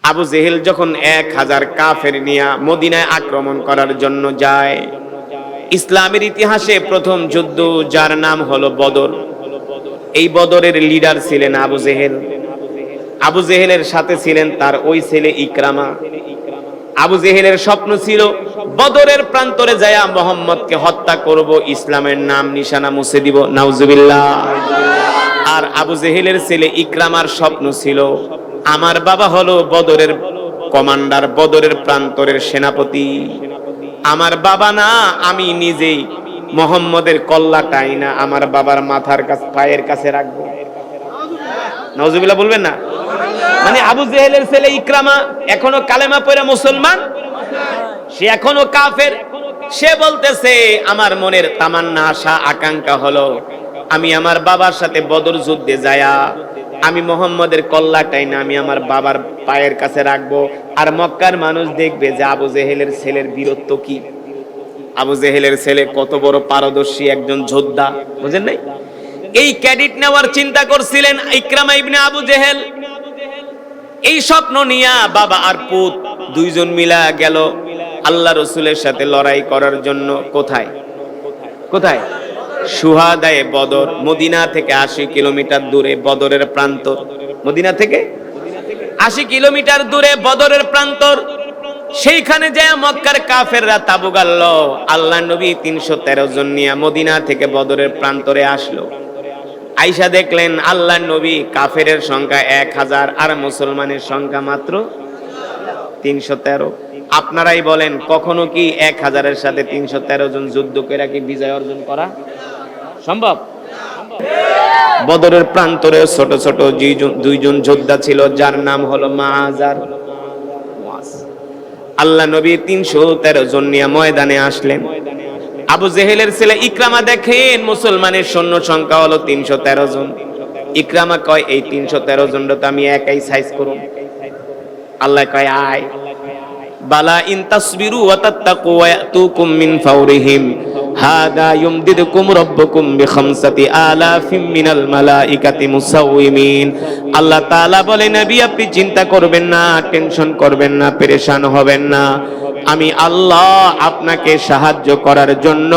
আবু জেহেল যখন 1000 কাফের নিয়ে মদিনায় আক্রমণ করার জন্য যায়, ইসলামের ইতিহাসে প্রথম যুদ্ধ যার নাম হলো বদর, এই বদরের লিডার ছিলেন আবু জেহেল। আবু জেহেলের সাথে ছিলেন তার ওই ছেলে ইকরামা। আবু জেহেলের স্বপ্ন ছিল বদরের প্রান্তরে যায়া মুহাম্মদকে হত্যা করব, ইসলামের নাম নিশানা মুছে দিব, নাউজুবিল্লাহ। আর আবু জেহেলের ছেলে ইকরামার স্বপ্ন ছিল আমার বাবা হলো বদরের কমান্ডার, বদরের প্রান্তরের সেনাপতি, আমার বাবা না আমি নিজেই মুহাম্মদের কল্লাটাই না আমার বাবার মাথার কাছে পায়ের কাছে রাখবো, নাউজুবিল্লাহ বলবেন না? মানে আবু জেহেলের ছেলে ইকরামা এখনো কালেমা পড়ে মুসলমান, সে এখনো কাফের। সে বলতেছে আমার মনের তামান্না আশা আকাঙ্ক্ষা হলো আমি আমার বাবার সাথে বদর যুদ্ধে যায়া আমি মুহাম্মদের কল্লাটাই না আমি আমার বাবার পায়ের কাছে রাখবো, আর মক্কার মানুষ দেখবে যে আবু জেহেলের ছেলের বীরত্ব কি, আবু জেহেলের ছেলে কত বড় পারদর্শী একজন যোদ্ধা, বুঝেন নাই? এই ক্রেডিট নেওয়ার চিন্তা করছিলেন ইকরামা ইবনে আবু জেহেল। এই স্বপ্ন নিয়া বাবা আর পুত দুইজন মিলা গেল আল্লাহ রসুলের সাথে লড়াই করার জন্য। কোথায় কোথায়? শুহাদায়ে বদর, মদিনা থেকে 80 কিলোমিটার দূরে বদরের প্রান্তর, মদিনা থেকে 80 কিলোমিটার দূরে বদরের প্রান্তর। সেইখানে যায় মক্কার কাফেররা তাবু গাড়ল। আল্লাহ নবী 313 জন নিয়ে মদিনা থেকে বদরের প্রান্তরে আসলো। আয়েশা দেখলেন আল্লাহ নবী কাফেরের সংখ্যা 1000 আর মুসলমানের সংখ্যা মাত্র 313। আপনারাই বলেন কখনো কি 1000-এর সাথে 313 জন যুদ্ধ করে কি বিজয় অর্জন করা সম্ভব? বদরের প্রান্তরে ছোট ছোট দুইজন যোদ্ধা ছিল যার নাম হলো মাআজ আর মুআজ। আল্লাহ নবী 313 জন নিয়ে ময়দানে আসলেন। আবু জেহেলের ছেলে ইকরামা দেখেন মুসলমানের সৈন্য সংখ্যা হলো 313 জন। ইকরামা কয় এই 313 জনটা তো আমি একাই সাইজ করুম। আল্লাহ কয় আয়, বালা ইন তাসবিরু ওয়া তাত্তাকু ওয়া ইয়াতুকুম মিন ফাওরিহিম হাদা ইউমদিদুকুম রাব্বুকুম বিখামসাতি আলাফিম মিনাল মালাইকাতি মুসাউইমিন। আল্লাহ তাআলা বলে নবী আপনি চিন্তা করবেন না, টেনশন করবেন না, পেরেশান হবেন না, আমি আল্লাহ আপনাকে সাহায্য করার জন্য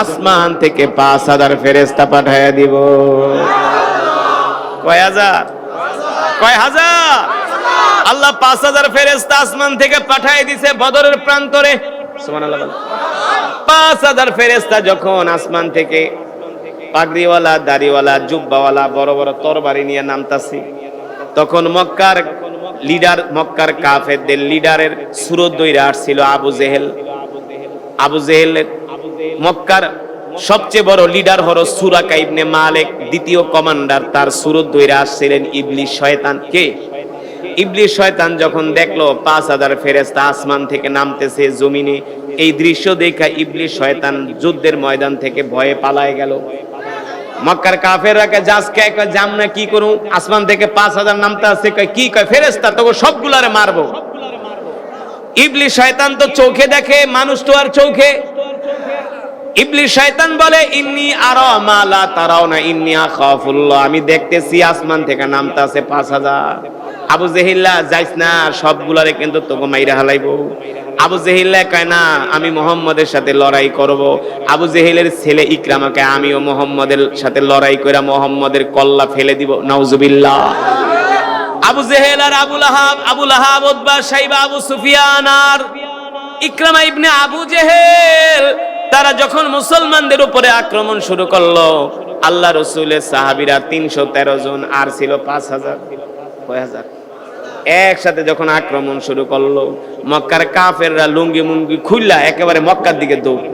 আসমান থেকে 5000 ফেরেশতা পাঠিয়ে দিব। কয় হাজার? কয় হাজার? আল্লাহ 5000 ফেরেশতা আসমান থেকে পাঠিয়ে দিয়েছে বদরের প্রান্তরে। সুবহানাল্লাহ। 5000 ফেরেশতা যখন আসমান থেকে পাগড়িওয়ালা, দাড়িওয়ালা, জুব্বাওয়ালা, বড় বড় তরবারি নিয়ে নামতাছে, তখন মক্কার লিডার, মক্কার কাফেরদের লিডারের সুরত দইরা আসছিল আবু জেহেল। আবু জেহেলের মক্কার সবচেয়ে বড় লিডার হলো সুরাকা ইবনে মালিক, দ্বিতীয় কমান্ডার, তার সুরত দইরা আসছিলেন ইবলিস শয়তান। কে? ইবলিস শয়তান যখন দেখলো 5000 ফেরেশতা আসমান থেকে নামতেছে জমিনে, এই দৃশ্য দেখা ইবলিস শয়তান যুদ্ধের ময়দান থেকে ভয়ে পালায় গেল। মক্কার কাফেররা কে জাসকে কয় জাম না কি করু, আসমান থেকে 5000 নামতে আছে, কয় কি কয় ফেরেশতা, তো সবগুলারে মারবো। ইবলিস শয়তান তো চোখে দেখে, মানুষ তো আর চোখে। ইবলিস শয়তান বলে ইন্নী আরা মা লা তারাউনা ইন্নী আখাফুল্লাহ, আমি দেখতেছি আসমান থেকে নামতে আছে 5000। আবু জেহেল্লা যাইস না, সবগুলারে কিন্তু তোকে মাইরা হালাইবো। আবু জেহেল্লা কয় না আমি মুহাম্মদের সাথে লড়াই করব। আবু জেহেলের ছেলে ইকরামাকে আমিও মুহাম্মদের সাথে লড়াই কইরা মুহাম্মদের কল্লা ফেলে দিব, নাউজুবিল্লাহ। আবু জেহেল আর আবু লাহাব, উতবা, শাইবা, আবু সুফিয়ান আর ইকরামা ইবনে আবু জেহেল, তারা যখন মুসলমানদের উপরে আক্রমণ শুরু করলো, আল্লাহ রাসূলের সাহাবীরা 313 জন আর ছিল 5000। কয় হাজার? একসাথে যখন আক্রমণ শুরু করলো, মক্কার কাফেররা লুঙ্গি মুঙ্গি খুললা একেবারে মক্কার দিকে দৌড়।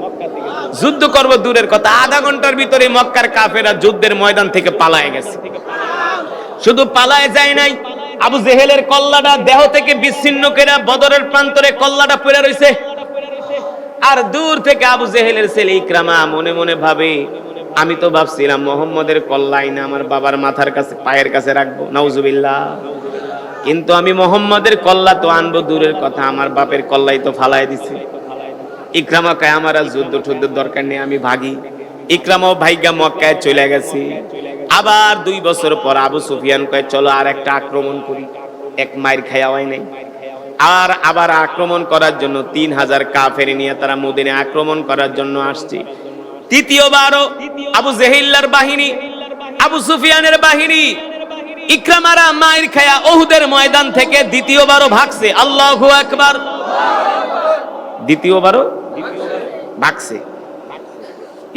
যুদ্ধ করব দূরের কথা, আধা ঘন্টার ভিতরে মক্কার কাফেররা যুদ্ধের ময়দান থেকে পালায় গেছে। শুধু পালায় যায় নাই, আবু জেহেলের কল্লাটা দেহ থেকে বিচ্ছিন্ন করে বদরের প্রান্তরে কল্লাটা পড়ে রইছে। আর দূর থেকে আবু জেহেলের ছেলে ইকরামা মনে মনে ভাবে আমি তো ভাবছিলাম মুহাম্মদের কল্লাই না আমার বাবার মাথার কাছে পায়ের কাছে রাখবো, নাউজুবিল্লাহ, কিন্তু আমি মুহাম্মদের কল্লা তো আনবো দূরের কথা, আমার বাপের কল্লাই তো ফালাই দিছে। ইকরামা কয় আমার আর যুদ্ধ টুদ্ধের দরকার নেই, আমি ভাগি। ইকরামাও ভাইগা মক্কায় চলে গেছে। আবার 2 বছর পর আবু সুফিয়ান কয় চলো আর একটা আক্রমণ করি, এক মাইর খাওয়াই নাই। আর আবার আক্রমণ করার জন্য 3000 কাফের নিয়ে তারা মদিনায় আক্রমণ করার জন্য আসছে। তৃতীয়বারও আবু জেহিল্লার বাহিনী, আবু সুফিয়ানের বাহিনী, ইকরামারা মাইর খায়া উহুদের ময়দান থেকে দ্বিতীয়বারও ভাগছে। আল্লাহু আকবার। দ্বিতীয়বারও ভাগছে।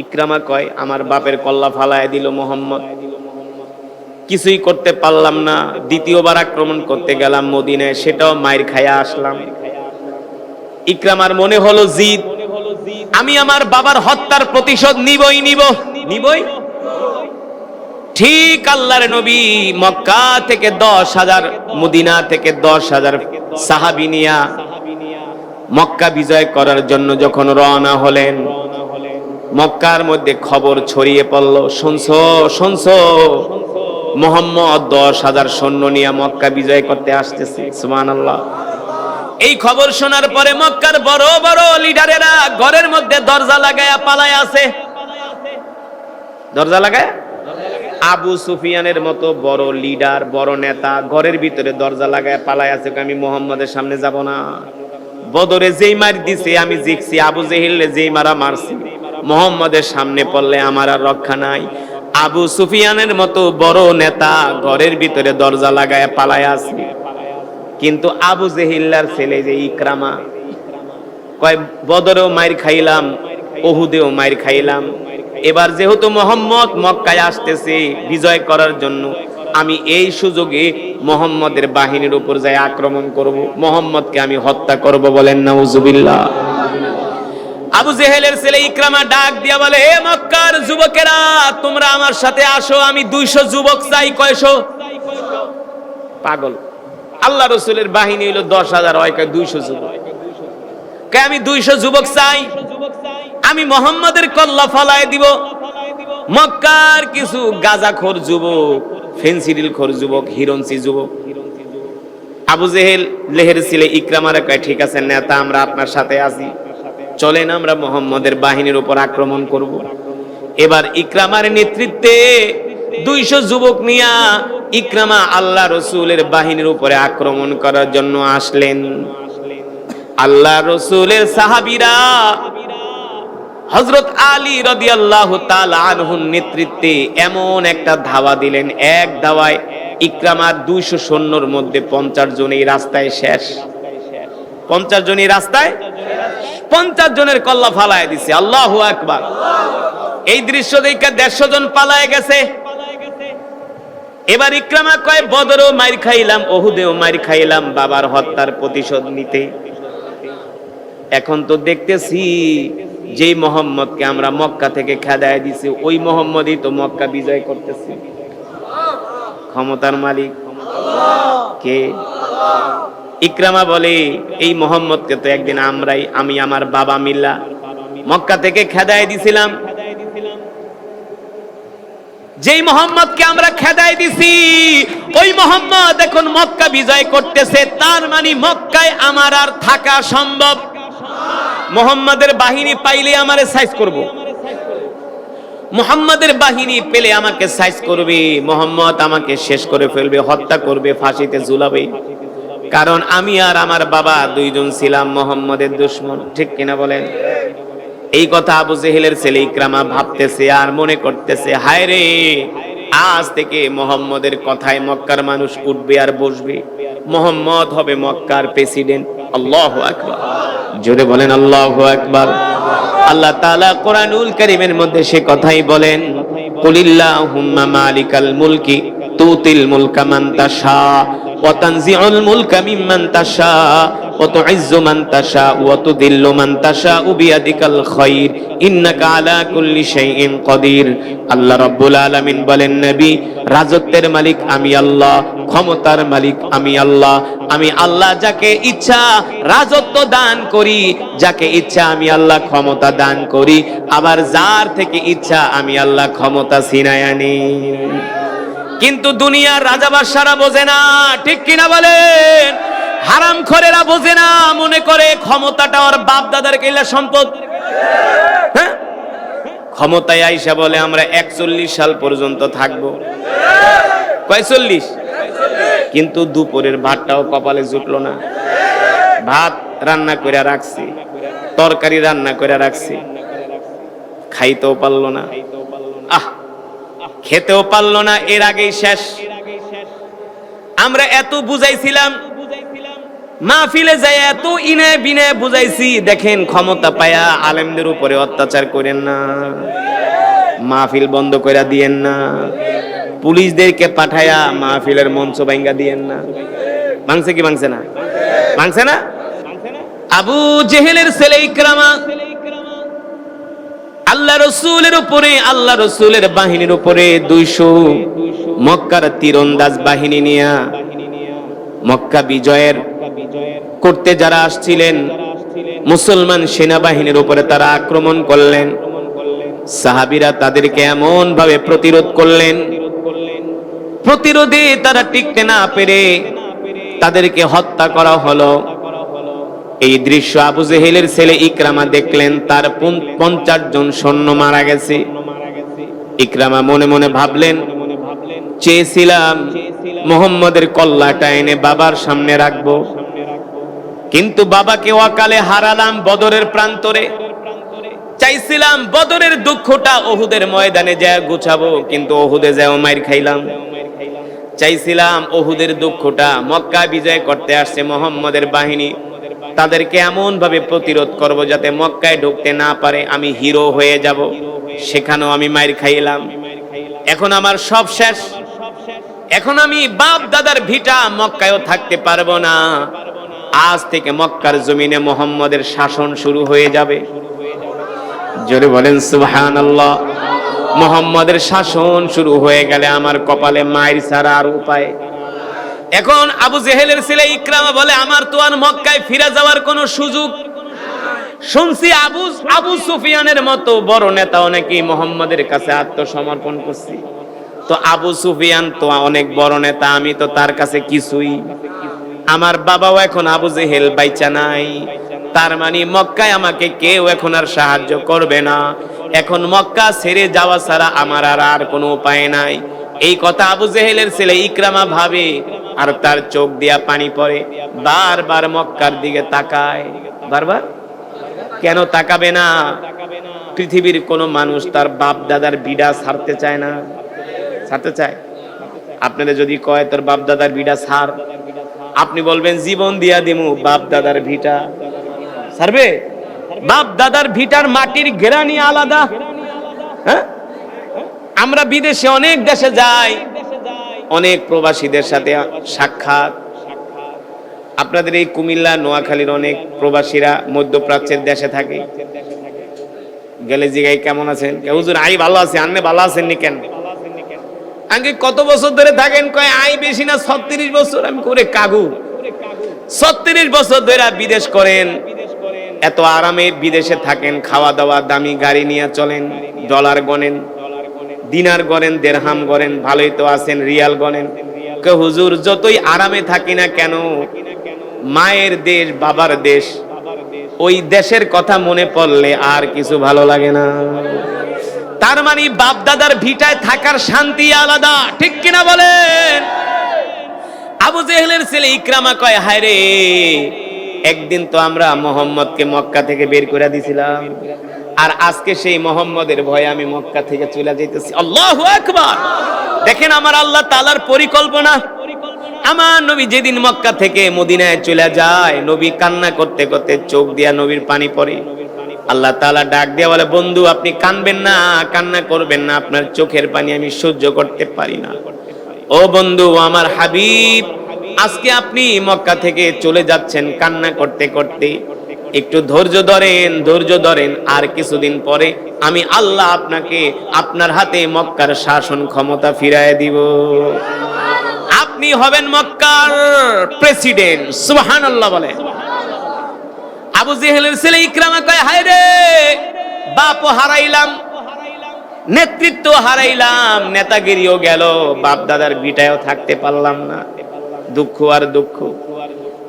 ইকরামা কয় আমার বাপের কল্লা ফালায় দিল মুহাম্মদ, কিছুই করতে পারলাম না। দ্বিতীয়বার আক্রমণ করতে গেলাম মদিনায়, সেটাও মাইর খায়া আসলাম। ইকরামার মনে হলো জিদ, আমি আমার বাবার হত্যার প্রতিশোধ নিবই। ঠিক আল্লাহর নবী মক্কা থেকে 10,000, মদিনা থেকে 10,000 সাহাবী নিয়া মক্কা বিজয় করার জন্য যখন রওনা হলেন, মক্কার মধ্যে খবর ছড়িয়ে পড়ল, শুনছো মুহাম্মদ 10,000 সৈন্য নিয়ে মক্কা বিজয় করতে আসতেছে। সুবহানাল্লাহ। এই খবর শোনার পরে মক্কার বড় বড় লিডারেরা ঘরের মধ্যে দরজা লাগায়া পালায় আছে। দরজা লাগায় আবু সুফিয়ানের মতো বড় লিডার, বড় নেতা ঘরের ভিতরে দরজা লাগায় পালায় আছে, আমি মুহাম্মদের সামনে যাব না। বদরে যেই মার দিছে আমি জিতছি, আবু জেহেলে যেই মারা মারছি, মুহাম্মদের সামনে পড়লে আমার আর রক্ষা নাই। আবু সুফিয়ানের মতো বড় নেতা ঘরের ভিতরে দরজা লাগায় পালায় আছে। কিন্তু আবু জেহিল্লার ছেলে যে ইকরামা কয় বদরেও মাইর খাইলাম, উহুদেও মাইর খাইলাম, এবার যেহেতু মুহাম্মদ মক্কায় আসতেছে বিজয় করার জন্য, আমি এই সুযোগে মুহাম্মদের বাহিনীর উপর যাই আক্রমণ করব, মুহাম্মদকে আমি হত্যা করব। বলেন নাউজুবিল্লাহ। আবু জেহেলের ছেলে ইকরামা ডাক দিয়া বলে, হে মক্কার যুবকেরা, তোমরা আমার সাথে আসো, আমি 200 যুবক চাই। কয়শো? পাগল। আল্লাহ রাসূলের বাহিনী হলো 10,000, হয় কয় 200 যুবক। কয় আমি 200 যুবক চাই, আমি মুহাম্মদের কল্লা ফালায় দিব। মক্কার কিছু গাজাখোর যুবক, ফেন্সিডিলখোর যুবক, হিরণসি যুবক। আবু জেহেল লেহের ছেলে ইকরামারে কয়, ঠিক আছে নেতা, আমরা আপনার সাথে আছি, চলেন আমরা মুহাম্মদের বাহিনীর উপর আক্রমণ করব। এবার ইকরামার নেতৃত্বে 200 যুবক নিয়া ইকরামা আল্লাহ রাসূলের বাহিনীর উপরে আক্রমণ করার জন্য আসলেন। আল্লাহ রাসূলের সাহাবীরা হযরত আলী রাদিয়াল্লাহু তাআলা আনহুর নেতৃত্বে এমন একটা ধাওয়া দিলেন, এক ধাওয়ায় ইকরামার 200 সৈন্যর মধ্যে 50 জন এই রাস্তায় শেষ। 50 জন এই রাস্তায়, 50 জনের কল্লা ফালায় দিছে। আল্লাহু আকবার। এই দৃশ্য দেখে 150 জন পালায় গেছে। এবার ইকরামা কয়, বদরেও মাইর খাইলাম, উহুদেও মাইর খাইলাম বাবার হত্যার প্রতিশোধ নিতে। এখন তো দেখতেছি যেই মুহাম্মদকে আমরা মক্কা থেকে খেদায় দিছি, ওই মুহাম্মদই তো মক্কা বিজয় করতেছে। ক্ষমতার মালিক কে? ইকরামা বলে, এই মুহাম্মদকে তো একদিন আমি আমার বাবা মিল্লা মক্কা থেকে খেদায় দিছিলাম। যেই মুহাম্মদকে আমরা খেদায় দিছি, ওই মুহাম্মদ এখন মক্কা বিজয় করতেছে, তার মানে মক্কায় আমার আর থাকা সম্ভব। মুহাম্মাদের বাহিনী পাইলে আমারে সাইজ করব, মুহাম্মাদের বাহিনী পেলে আমাকে সাইজ করবে, মুহাম্মদ আমাকে শেষ করে ফেলবে, হত্যা করবে, ফাঁসিতে ঝুলাবে। কারণ আমি আর আমার বাবা 2 জন ছিলাম মুহাম্মাদের দুশমন। ঠিক কিনা বলেন? এই কথা আবু জেহেলের ছেলে ইকরামা ভাবতেছে আর মনে করতেছে, হায় রে, আজ থেকে মুহাম্মাদের কথায় মক্কার মানুষ উঠবে আর বসবে, মুহাম্মদ হবে মক্কার প্রেসিডেন্ট। আল্লাহু আকবার। জোরে বলেন আল্লাহু আকবার। আল্লাহ তাআলা কোরআনুল কারীমের মধ্যে সে কথাই বলেন, কুলিল্লাহুম্মা মালিকাল মুলকি তুতিল মুলকা মান তাশা ওয়া তানজিউল মুলকা মিম্মান তাশা ওয়া তুইজ্জু মান তাশা ওয়া তুযিল্লু মান তাশা বিয়াদিকাল খায়র ইন্নাকা আলা কুল্লি শাইইন কাদির। আল্লাহ রাব্বুল আলামিন বলেন, নবী, রাজত্বের মালিক আমি আল্লাহ, ক্ষমতার মালিক আমি আল্লাহ। আমি আল্লাহ যাকে ইচ্ছা রাজত্ব দান করি, যাকে ইচ্ছা আমি আল্লাহ ক্ষমতা দান করি, আবার যার থেকে ইচ্ছা আমি আল্লাহ ক্ষমতা ছিনায় আনি। কিন্তু দুনিয়ার রাজা বাদশারা বোঝে না। ঠিক কিনা বলেন? হারামখোরেরা বোঝে না, মনে করে ক্ষমতাটা ওর বাপ দাদার কেলা সম্পদ। হ্যাঁ, ক্ষমতায় আইসা বলে আমরা 41 সাল পর্যন্ত থাকবো। কয় 40? কিন্তু দুপুরের ভাতটাও কপালে জুটলো না। ভাত রান্না করে রাখছি, তরকারি রান্না করে রাখছি, খাইতেও পারলো না, খেতেও পারলো না, এর আগেই শেষ। আমরা এত বুঝাইছিলাম, মাহফিলে যাই এত ইনায় বিনায় বুঝাইছি, দেখেন ক্ষমতা পায়া আলেমদের উপরে অত্যাচার করেন না, মাহফিল বন্ধ করে দিয়েন না, পুলিশদেরকে পাঠায়া মাহফিলের মঞ্চ ভাঙ্গা দিয়েন না। ভাঙছে কি ভাঙছে না? ভাঙছে না? আবু জেহেলের ছেলে ইকরামা আল্লাহ রসুলের উপরে, আল্লাহ রসুলের বাহিনীর উপরে 200 মক্কার তীরন্দাজ বাহিনী নিয়া মক্কা বিজয়ের করতে যারা আসছিলেন, মুসলমান সেনাবাহিনীর উপরে তারা আক্রমণ করলেন। সাহাবীরা তাদেরকে এমন ভাবে প্রতিরোধ করলেন, প্রতিরোধে তারা টিকতে না পেরে তাদেরকে হত্যা করা হলো। এই দৃশ্য আবু জেহেলের ছেলে ইকরামা দেখলেন, তার 50 জন সৈন্য মারা গেছে। ইকরামা মনে মনে ভাবলেন, চেয়েছিলাম মুহাম্মদের কল্লাটা এনে বাবার সামনে রাখবো, কিন্তু বাবাকে অকালে হারালাম বদরের প্রান্তরে। চাইছিলাম বদরের দুঃখটা উহুদের ময়দানে যায় গুছাবো, কিন্তু উহুদে যায় মাইর খাইলাম। চাইছিলাম উহুদের দুঃখটা মক্কা বিজয় করতে আসছে মুহাম্মদের বাহিনী, তাদেরকে এমন ভাবে প্রতিরোধ করব যাতে মক্কায় ঢুকতে না পারে, আমি হিরো হয়ে যাব, সেখানেও আমি মাইর খাইলাম। এখন আমার সব শেষ, এখন আমি বাপ দাদার ভিটা মক্কায়ও থাকতে পারবো না। আজ থেকে মক্কার জমিনে মুহাম্মদের শাসন শুরু হয়ে যাবে। জোরে বলেন সুবহানাল্লাহ। মুহাম্মদের শাসন শুরু হয়ে গেলে আমার কপালে মাইর ছাড়া আর উপায়। এখন আবু জেহেলের ছেলে ইকরামা বলে, আমার তো আর মক্কায় ফিরে যাওয়ার কোনো সুযোগ। শুনছি আবু সুফিয়ানের মতো বড় নেতা অনেকেই মুহাম্মদের কাছে আত্মসমর্পণ করছে। তো আবু সুফিয়ান তো অনেক বড় নেতা, আমি তো তার কাছে কিছুই। আমার বাবাও এখন আবু জেহেল বাইচা নাই, তার মানে মক্কায় আমাকে কেউ এখন আর সাহায্য করবে না। এখন মক্কা ছেড়ে যাওয়া ছাড়া আমার আর কোনো উপায় নাই। এই কথা আবু জেহেলের ছেলে ইকরামা ভাবে, আর তার চোখ দিয়া পানি পড়ে, বারবার মক্কার দিকে তাকায়। বারবার কেন তাকাবে না? পৃথিবীর কোন মানুষ তার বাপ দাদার বিড়া ছাড়তে চায় না? ছাড়তে চায়? আপনারা যদি কয় তোর বাপ দাদার বিড়া ছাড়, আপনি বলবেন জীবন দিয়া দিমু, বাপ দাদার ভিটা ছাড়বে? বাপ দাদার ভিটার মাটির ঘেরানি আলাদা। হ্যাঁ, আমরা বিদেশে অনেক দেশে যাই, অনেক প্রবাসীদের সাথে সাক্ষাৎ। আপনাদের এই কুমিল্লা নোয়াখালীর অনেক প্রবাসীরা মধ্যপ্রাচ্যের দেশে থাকে। গেলে জিগাই কেমন আছেন, হুজুর আই ভালো আছে, আপনি ভালো আছেন নি কেন? আগে কত বছর ধরে থাকেন? কয় আই বেশি না 36 বছর। আমি করে কাগু 36 বছর ধরে বিদেশ করেন, এত আরামে বিদেশে থাকেন, খাওয়া দাওয়া দামি গাড়ি নিয়ে চলেন, ডলার গনেন, দিনার গনেন, দেরহাম গনেন, ভালোই তো আছেন, রিয়াল গনেন। কে হুজুর যতই আরামে থাকি না কেন, মায়ের দেশ বাবার দেশ, ওই দেশের কথা মনে পড়লে আর কিছু ভালো লাগে না। তার মানে বাপ দাদার ভিটায় থাকার শান্তি আলাদা, ঠিক কিনা বলেন? আবু জেহেলের ছেলে ইকরামা কয়, হায় রে, একদিন তো আমরা মুহাম্মদকে মক্কা থেকে বের করে দিয়েছিলাম, আর আজকে সেই মুহাম্মদের ভয়ে আমি মক্কা থেকে চলে যাইতেছি। আল্লাহু আকবার। দেখেন আমার আল্লাহ তাআলার পরিকল্পনা। আমার নবী যেদিন মক্কা থেকে মদিনায় চলে যায়, নবী কান্না করতে করতে চোখ দিয়া নবীর পানি পড়ে। আল্লাহ তাআলা ডাক দিয়ে বলে, বন্ধু আপনি কাঁদবেন না, কান্না করবেন না, আপনার চোখের পানি আমি সহ্য করতে পারি না। ও বন্ধু, আমার হাবিব, আজকে আপনি মক্কা থেকে চলে যাচ্ছেন কান্না করতে করতে, একটু ধৈর্য ধরেন, ধৈর্য ধরেন, আর কিছুদিন পরে আমি আল্লাহ আপনাকে আপনার হাতে মক্কার শাসন ক্ষমতা ফিরায় দিব, আপনি হবেন মক্কার প্রেসিডেন্ট। সুবহানাল্লাহ বলে। আবু জেহেলের ছেলে ইকরামা কয়, হায় রে, বাপও হারাইলাম, নেতৃত্ব হারাইলাম, নেতাগিরিও গেল, বাপ দাদার ভিটায়ও থাকতে পারলাম না, দুঃখ আর দুঃখ।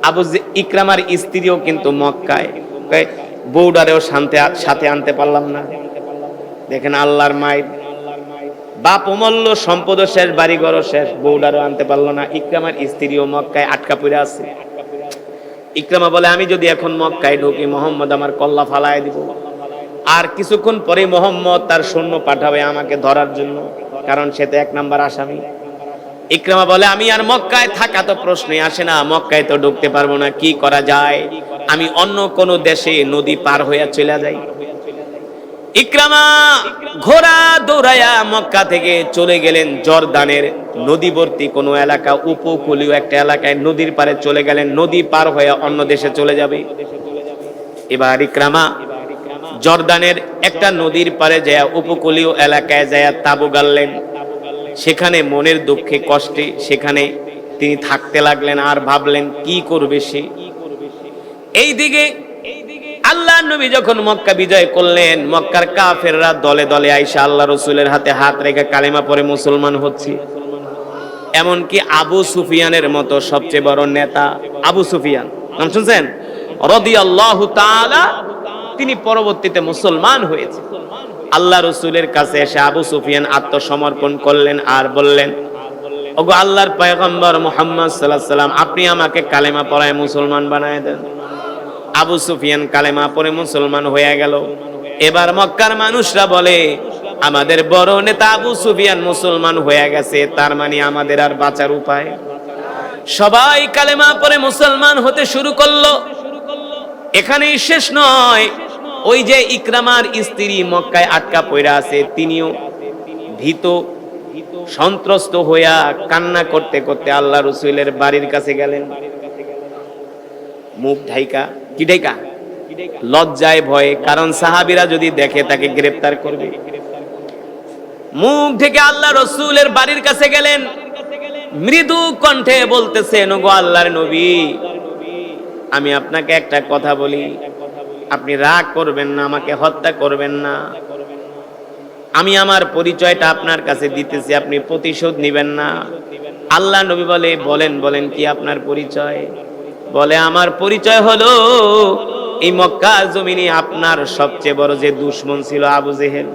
আবু ইকরামার স্ত্রীও কিন্তু মক্কায়, বউডারেও সাথে আনতে পারলাম না। দেখেন আল্লাহর মায়ের, বাপ মল্ল, সম্পদ শেষ, বাড়িঘরও শেষ, বউডারও আনতে পারলো না। ইকরামার স্ত্রীও মক্কায় আটকা পড়ে আছে। ইকরামা বলে আমি যদি এখন মক্কায় ঢুকি মুহাম্মদ আমার কল্লা ফালায় দিব, আর কিছুক্ষণ পরে মুহাম্মদ তার সৈন্য পাঠাবে আমাকে ধরার জন্য, কারণ সে তো 1 নাম্বার আসামি। ইকরামা বলে আমি আর মক্কায় থাকা তো প্রশ্নই আসে না, মক্কায় তো ঢুকতে পারবো না, কি করা যায়, আমি অন্য কোন দেশে নদী পার হইয়া চলে যাই। ইকরামা ঘোড়া দৌড়াইয়া মক্কা থেকে চলে গেলেন জর্দানের নদীবর্তী কোন এলাকা, উপকূলীয় একটা এলাকায় নদীর পারে চলে গেলেন, নদী পার হয়ে অন্য দেশে চলে যাবে। এবার ইকরামা জর্দানের একটা নদীর পারে যায়, উপকূলীয় এলাকায় যায় তাঁবু গাড়লেন, সেখানে মনের দুঃখে কষ্টে সেখানে তিনি থাকতে লাগলেন, আর ভাবলেন কি করবে সে। এইদিকে আল্লাহ নবী যখন মক্কা বিজয় করলেন, মক্কার কাফেররা দলে দলে আইসা আল্লাহ রাসূলের হাতে হাত রেখে কালেমা পড়ে মুসলমান হচ্ছে। এমনকি আবু সুফিয়ানের মতো সবচেয়ে বড় নেতা আবু সুফিয়ান, নাম শুনছেন, রাদিয়াল্লাহু তাআলা, তিনি পরবর্তীতে মুসলমান হয়েছে। আল্লাহ রাসূলের কাছে এসে আবু সুফিয়ান আত্মসমর্পণ করলেন আর বললেন, ওগো আল্লাহর পয়গম্বর মুহাম্মদ সাল্লাল্লাহু আলাইহি ওয়াসাল্লাম, আপনি আমাকে কালেমা পড়ায় মুসলমান বানায় দেন। আবু সুফিয়ান কালেমা পড়ে মুসলমান হয়ে গেল। এবার মক্কার মানুষরা বলে আমাদের বড় নেতা আবু সুফিয়ান মুসলমান হয়ে গেছে, তার মানে আমাদের আর বাঁচার উপায়। সবাই কালেমা পড়ে মুসলমান হতে শুরু করলো। এখানেই শেষ নয়, ওই যে ইকরামার স্ত্রী মক্কায় আটকা পড়ে আছে, তিনিও ভীত সন্ত্রস্ত হইয়া কান্না করতে করতে আল্লাহ রাসূলের বাড়ির কাছে গেলেন। মুখ ঢাইকা, কি ঢাইকা, লজ্জায় ভয়ে, কারণ সাহাবীরা যদি দেখে তাকে গ্রেফতার করবে। মুখ ঢেকে আল্লাহ রাসূলের বাড়ির কাছে গেলেন, মৃদু কণ্ঠে বলতেছেন, ওগো আল্লাহর নবী, আমি আপনাকে একটা কথা বলি, আপনি রাগ করবেন না, আমাকে হত্যা করবেন না, আমি আমার পরিচয়টা আপনার কাছে দিতেছি, আপনি প্রতিশোধ নেবেন না। আল্লাহ নবী বলে, বলেন বলেন কি আপনার পরিচয়? বলে আমার পরিচয় হলো এই মক্কা জমিনে আপনার সবচেয়ে বড় যে দুশমন ছিল আবু জেহেল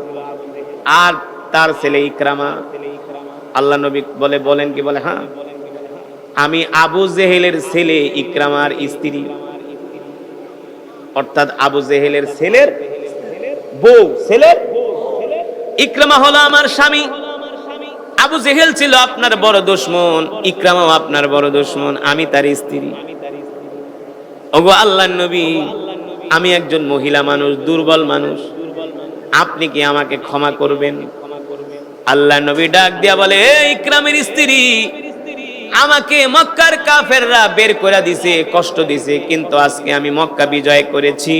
আর তার ছেলে ইকরামা। আল্লাহ নবী বলে, বলেন কি? বলে হ্যাঁ, আমি আবু জেহেলের ছেলে ইকরামার স্ত্রী, অর্থাৎ আবু জেহেলের ছেলের বউ, ছেলের ইকরামা হলো আমার স্বামী। আবু জেহেল ছিল আপনার বড় দুশমন, ইকরামাও আপনার বড় দুশমন, আমি তার স্ত্রী। ওগো আল্লাহর নবী, আমি একজন মহিলা মানুষ, দুর্বল মানুষ, আপনি কি আমাকে ক্ষমা করবেন? আল্লাহর নবী ডাক দিয়া বলে, এই ইকরামের স্ত্রী, আমাকে মক্কার কাফেররা বের করে দিছে, কষ্ট দিছে, কিন্তু আজকে আমি মক্কা বিজয় করেছি।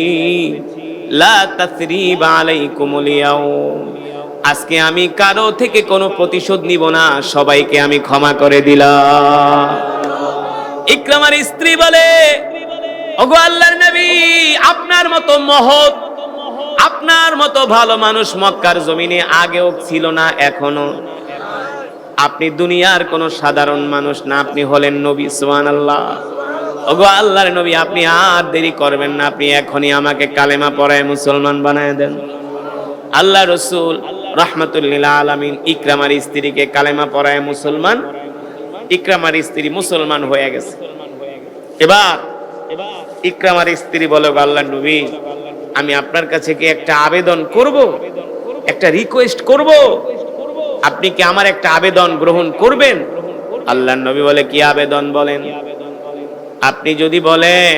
লা তাসরিবা আলাইকুমুল ইয়াউম, আজকে আমি কারো থেকে কোনো প্রতিশোধ নিব না, সবাইকে আমি ক্ষমা করে দিলাম। ইকরামার স্ত্রী বলে, ওগো আল্লাহর নবী, আপনার মতো মহৎ, আপনার মতো ভালো মানুষ মক্কার জমিনে আগেও ছিল না, এখনো। আপনি দুনিয়ার কোন সাধারণ মানুষ না, আপনি হলেন নবী। সুবহানাল্লাহ। ওগো আল্লাহর নবী, আপনি আর দেরি করবেন না, আপনি এখনই আমাকে কালেমা পড়ায় মুসলমান বানায় দেন। আল্লাহ রাসূল রাহমাতুল লিল আলামিন ইকরামার স্ত্রীকে কালেমা পড়ায় মুসলমান, ইকরামার স্ত্রী মুসলমান হয়ে গেছে। এবার ইকরামার স্ত্রী বলে, আল্লাহর নবী, আমি আপনার কাছে কি একটা আবেদন করব, একটা রিকোয়েস্ট করব, আপনি কি আমার একটা আবেদন গ্রহণ করবেন? আল্লাহর নবী বলে, কি আবেদন বলেন? আপনি যদি বলেন,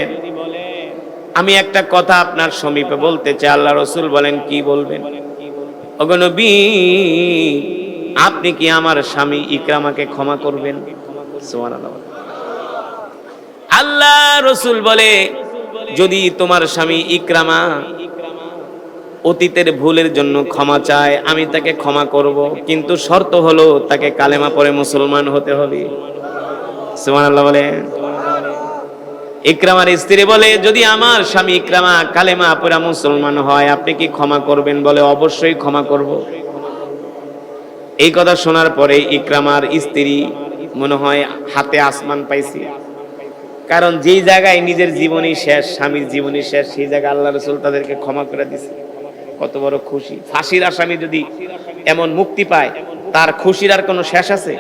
আমি একটা কথা আপনার সমীপে বলতে চাই। আল্লাহ রাসূল বলেন, কি বলবেন? ওগো নবী, আপনি কি আমার স্বামী ইকরামাকে ক্ষমা করবেন? সুবহানাল্লাহ। আল্লাহ রাসূল বলে, যদি তোমার স্বামী ইকরামা অতীতের ভুলের জন্য ক্ষমা চায়, আমি তাকে ক্ষমা করব, কিন্তু শর্ত হলো তাকে কালেমা পড়ে মুসলমান হতে হবে। সুবহানাল্লাহ বলে। ইকরামার স্ত্রী বলে, যদি আমার স্বামী ইকরামা কালেমা পড়ে মুসলমান হয়, আপনি কি ক্ষমা করবেন? বলে, অবশ্যই ক্ষমা করব। এই কথা শোনার পরে ইকরামার স্ত্রী মনে হয় হাতে আসমান পাইছে, কারণ যেই জায়গায় নিজের জীবনী শেষ, স্বামীর জীবনী শেষ, সেই জায়গায় আল্লাহ রাসূল তাদেরকে ক্ষমা করে দিয়েছে। কত বড় খুশি! ফাঁসির আসামি যদি এমন মুক্তি পায়, তার খুশির আর কোনো শেষ আছে?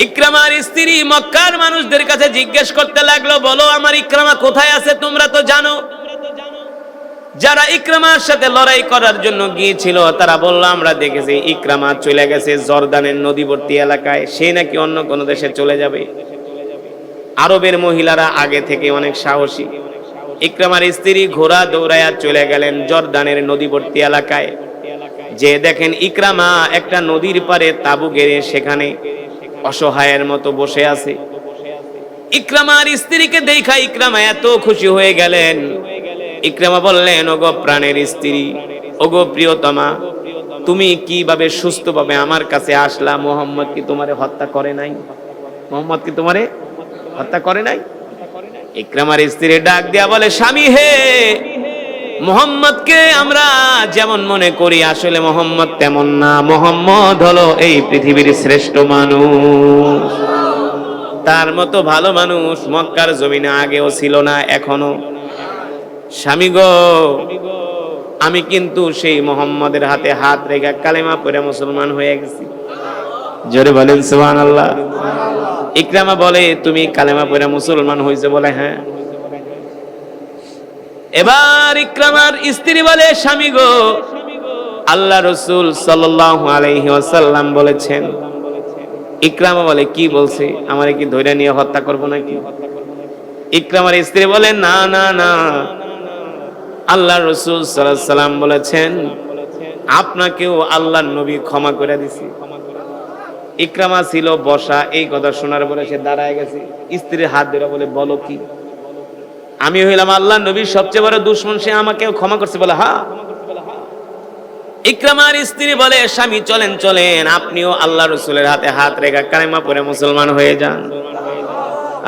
ইকরামার স্ত্রী মক্কার মানুষদের কাছে জিজ্ঞেস করতে লাগলো, বলো আমার ইকরামা কোথায় আছে? তোমরা তো জানো যারা ইকরামার সাথে লড়াই করার জন্য গিয়েছিল তারা বলল, আমরা দেখেছি ইকরামা চলে গেছে জর্দানের নদীবর্তী এলাকায়, সে নাকি অন্য কোন দেশে চলে যাবে। আরবের মহিলারা আগে থেকে অনেক সাহসী। ইকরামার স্ত্রী ঘোড়া দৌড়ায়া চলে গেলেন জর্দানের নদীবর্তী এলাকায়। যে দেখেন ইকরামা একটা নদীর পারে তাবু গেড়ে সেখানে অসহায়ের মতো বসে আছে। ইকরামার স্ত্রীকে দেখা ইকরামা এত খুশি হয়ে গেলেন। ইকরামা বললেন, ওগো প্রাণের স্ত্রী, ওগো প্রিয়তমা, তুমি কিভাবে সুস্থভাবে আমার কাছে আসলা? মোহাম্মদ কি তোমারে হত্যা করে নাই? মোহাম্মদ কি তোমারে হত্যা করে নাই? ইকরামার স্ত্রী ডাক দিয়া বলে, স্বামী হে, মোহাম্মদকে আমরা যেমন মনে করি আসলে মোহাম্মদ তেমন না। মোহাম্মদ হলো এই পৃথিবীর শ্রেষ্ঠ মানুষ। তার মতো ভালো মানুষ মক্কার জমিনে আগেও ছিল না, এখনো। স্বামী গো, আমি কিন্তু সেই মোহাম্মদের হাতে হাত রেখে কালেমা পড়ে মুসলমান হয়ে গেছি। জোরে বলেন সুবহানাল্লাহ। ইকরামা বলে, তুমি কালেমা পড়ে মুসলমান হয়েছে? বলে হ্যাঁ। এবার ইকরামার স্ত্রী বলে, স্বামী গো, আল্লাহ রাসূল সাল্লাল্লাহু আলাইহি ওয়াসাল্লাম বলেছেন। ইকরামা বলে, কি বলছে? আমারে কি ধরে নিয়ে হত্যা করব নাকি? ইকরামার স্ত্রী বলে, না না না, আল্লাহ রাসূল সাল্লাল্লাহু আলাইহি ওয়াসাল্লাম বলেছেন আপনাকেও আল্লাহর নবী ক্ষমা করে দিয়েছে। ইকরামা ছিল বসা, এই কথা শোনার পরে সে দাঁড়ায় গেছে। স্ত্রীর হাত ধরে বলে, বলো কি? আমি হইলাম আল্লাহর নবীর সবচেয়ে বড় দুশমন, সে আমাকেও ক্ষমা করছে? বলে হ্যাঁ। ইকরামার স্ত্রী বলে, স্বামী চলেন চলেন, আপনিও আল্লাহ রাসূলের হাতে হাত রেখে কালেমা পড়ে মুসলমান হয়ে যান।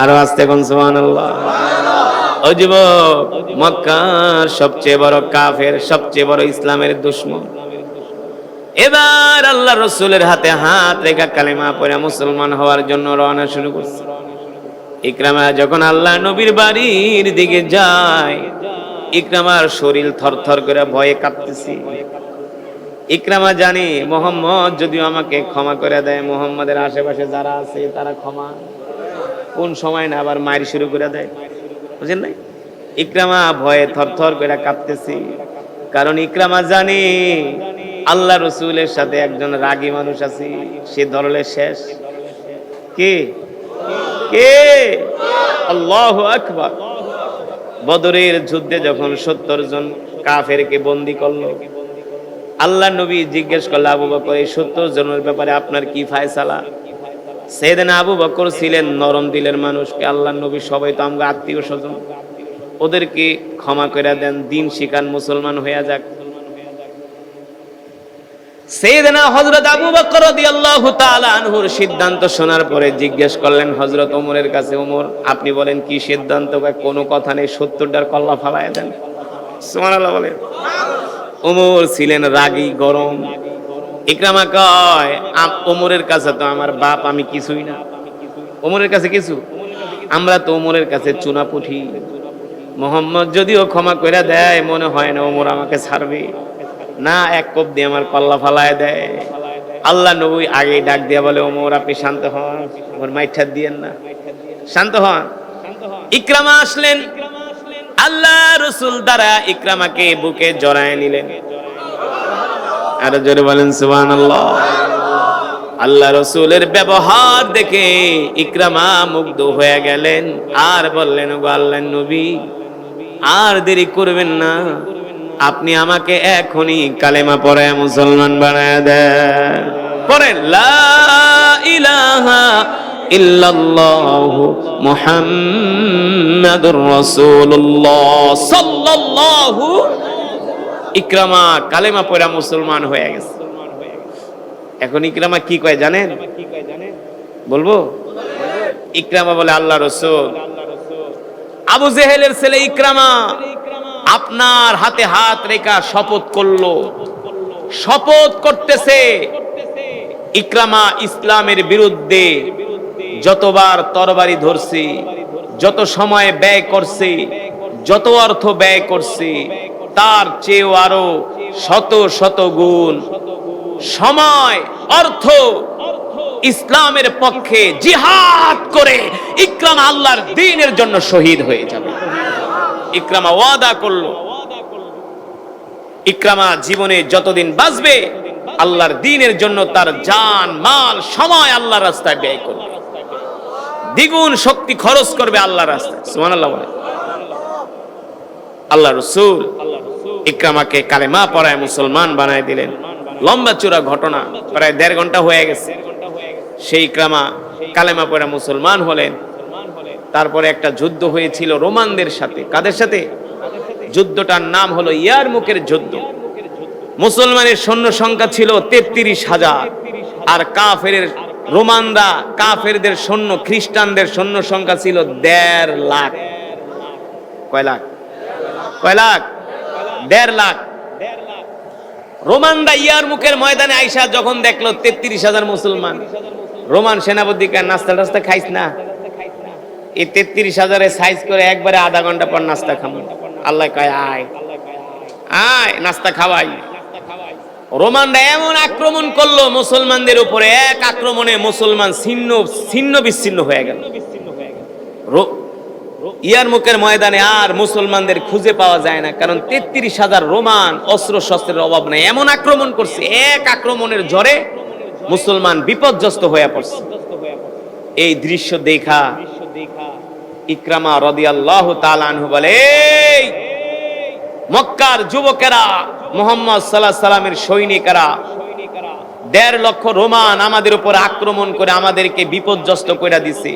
আর আস্তে কোন সুবহানাল্লাহ। ও যুবক, মক্কার সবচেয়ে বড় কাফের, সবচেয়ে বড় ইসলামের দুশমন এবার আল্লাহ রাসূলের হাতে হাত রেখে কালেমা পড়ে মুসলমান হওয়ার জন্য রওনা শুরু করছে। ইকরামা যখন আল্লাহ নবীর বাড়ির দিকে যায়, ইকরামার শরীর থরথর করে ভয়ে কাঁপতেছে। ইকরামা জানে মোহাম্মদ যদিও আমাকে ক্ষমা করে দেয়, মোহাম্মদের আশেপাশে যারা আছে তারা ক্ষমা কোন সময় না আবার মায়ের শুরু করে দেয়, বুঝেন নাই? ইকরামা ভয়ে থরথর করে কাঁপতেছে, কারণ ইকরামা জানে আল্লাহ রাসূলের সাথে একজন রাগী মানুষ আছে, সে ধরলে শেষ। কে কে? আল্লাহু আকবার। বদরের যুদ্ধে যখন 70 জন কাফেরকে বন্দী করলো, আল্লাহ নবী জিজ্ঞেস করলেন, আবু বকর, এই 70 জনের ব্যাপারে আপনার কি ফয়সালা? সাইয়েদনা আবু বকর ছিলেন নরম দিলের মানুষ। আল্লাহ নবী, সবাই তো আমরা আত্মীয় স্বজন, ওদেরকে ক্ষমা করে দেন, দিন শিখান, মুসলমান হয়ে যাক। সাইয়েদনা হযরত আবু বকর রাদিয়াল্লাহু তাআলা আনহুর সিদ্ধান্ত শোনার পরে জিজ্ঞেস করলেন হযরত ওমরের কাছে, ওমর আপনি বলেন কি সিদ্ধান্ত? কোনো কথা নেই, 70টার কল্লা ফালায় দেন। সুবহানাল্লাহ বলেন। ওমর ছিলেন রাগী, গরম। ইকরামা কয়, ওমরের কাছে তো আমার বাপ, আমি কিছুই না। ওমরের কাছে কিছু? আমরা তো ওমরের কাছে চুনাপুঠি। মোহাম্মদ যদিও ক্ষমা করে দেয়, মনে হয় না ওমর আমাকে ছাড়বে না, এক কোপ দিয়ে আমার কল্লা ফালায় দেয়। আল্লাহ নবী আগেই ডাক দিয়া বলে, ওমর আপনি শান্ত হন, ওমর মাইঠা দিয়েন না, শান্ত হন। ইকরামা আসলেন, আল্লাহ রাসূল দ্বারা ইকরামাকে বুকে জড়ায় নিলেন। আর জোরে বলেন সুবহানাল্লাহ। আল্লাহ রাসূলের ব্যবহার দেখে ইকরামা মুগ্ধ হয়ে গেলেন, আর বললেন, ওগো আল্লাহর নবী, আর দেরি করবেন না, আপনি আমাকে এখনই কালেমা পড়ে মুসলমান বানায় দেন। পড়েন, লা ইলাহা ইল্লাল্লাহু মুহাম্মাদুর রাসূলুল্লাহ সাল্লাল্লাহু। ইকরামা কালেমা পড়ে মুসলমান হয়ে গেছে। এখন ইকরামা কি কয় জানেন? বলবো? ইকরামা বলে, আল্লাহ রাসূল, আবু জেহেলের ছেলে ইকরামা আপনার হাতে হাত রেখা শপথ করলো, শপথ করতেছে ইকরামা ইসলামের বিরুদ্ধে যতবার তরবারি ধরছে, যত সময় ব্যয় করছে, যত অর্থ ব্যয় করছে, তার চেয়েও আরো শত শত গুণ সময়, অর্থ ইসলামের পক্ষে জিহাদ করে ইকরামা আল্লাহর দ্বীনের জন্য শহীদ হয়ে যাবে। ইকরামা ওয়াদা করলো, ইকরামা জীবনে যতদিন বাঁচবে আল্লাহর দ্বীনের জন্য তার জান মাল সময় আল্লাহর রাস্তায় ব্যয় করবে, দ্বিগুণ শক্তি খরচ করবে আল্লাহর রাস্তায়। সুবহানাল্লাহ বলে। আল্লাহ রাসূল ইকরামাকে কালেমা পড়ায় মুসলমান বানায় দিলেন। লম্বা চূড়া ঘটনা, প্রায় 1.5 ঘন্টা হয়ে গেছে। সেই ইকরামা কালেমা পড়ে মুসলমান হলেন। তারপরে একটা যুদ্ধ হয়েছিল রোমানদের সাথে। কাদের সাথে? যুদ্ধটার নাম হলো ইয়ারমুকের যুদ্ধ। মুসলমানের সৈন্য সংখ্যা ছিল 33,000, আর কাফেরের রোমানরা কাফেরদের সৈন্য খ্রিস্টানদের সৈন্য সংখ্যা ছিল 1.5 লাখ। কয় লাখ? কয় লাখ? 1.5 লাখ। রোমানরা ইয়ারমুকের ময়দানে আইসা যখন দেখলো 33,000 মুসলমান, রোমান সেনাপতিকে নাস্তা টাস্তা খাইস না, এই 33,000 সাইজ করে একবারে আধা ঘন্টা পর নাস্তা খাবো। আল্লাহ কয় আয় আয় নাস্তা খাওয়াই। রোমানরা এমন আক্রমণ করলো মুসলমানদের উপরে, এক আক্রমণে মুসলমান ছিন্ন বিচ্ছিন্ন হয়ে গেল। ইয়ারমুকের ময়দানে আর মুসলমানদের খুঁজে পাওয়া যায় না, কারণ 33,000 রোমান অস্ত্র শস্ত্রের অভাব নাই, এমন আক্রমণ করছে। এক আক্রমণের ঝড়ে মুসলমান বিপর্যস্ত হয়ে পড়ছে। এই দৃশ্য দেখা ইকরামা রাদিয়াল্লাহু তাআলা আনহু বলে, এই মক্কার যুবকেরা, মুহাম্মদ সাল্লাল্লাহু আলাইহি সাল্লামের সৈনিকেরা, 1.5 লক্ষ রোমান আমাদের উপর আক্রমণ করে আমাদেরকে বিপর্যস্ত করে দিছে।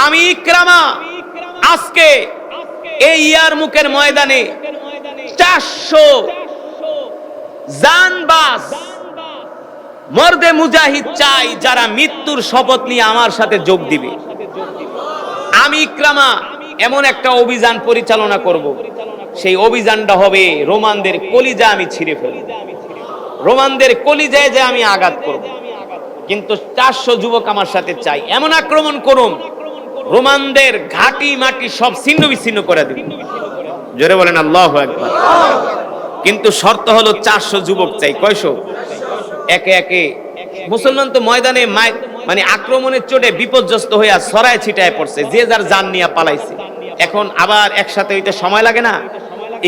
আমি ইকরামা আজকে এই ইয়ারমুকের ময়দানে 400 জানবাজ মর্দে মুজাহিদ চাই, যারা মৃত্যুর শপথ নিয়ে আমার সাথে যোগ দিবে। আমি ইকরামা এমন একটা অভিযান পরিচালনা করব, সেই অভিযানটা হবে রোমানদের কলিজা আমি ছিঁড়ে ফেলব, রোমানদের কলিজায় যে আমি আঘাত করব। কিন্তু 400 যুবক আমার সাথে চাই। এমন আক্রমণ করুন রোমানদের ঘাটি মাটি সব ছিন্ন বিচ্ছিন্ন করে দিন। জোরে বলেন আল্লাহু আকবার। কিন্তু শর্ত হলো 400 যুবক চাই। কয়শো? একে একে মুসলমান তো ময়দানে মানে আক্রমণের চোটে বিপর্যস্ত হইয়া ছড়ায় ছিটায় পড়ছে, যে যার জান নিয়ে পালাইছে। এখন আবার একসাথে হইতে সময় লাগে না।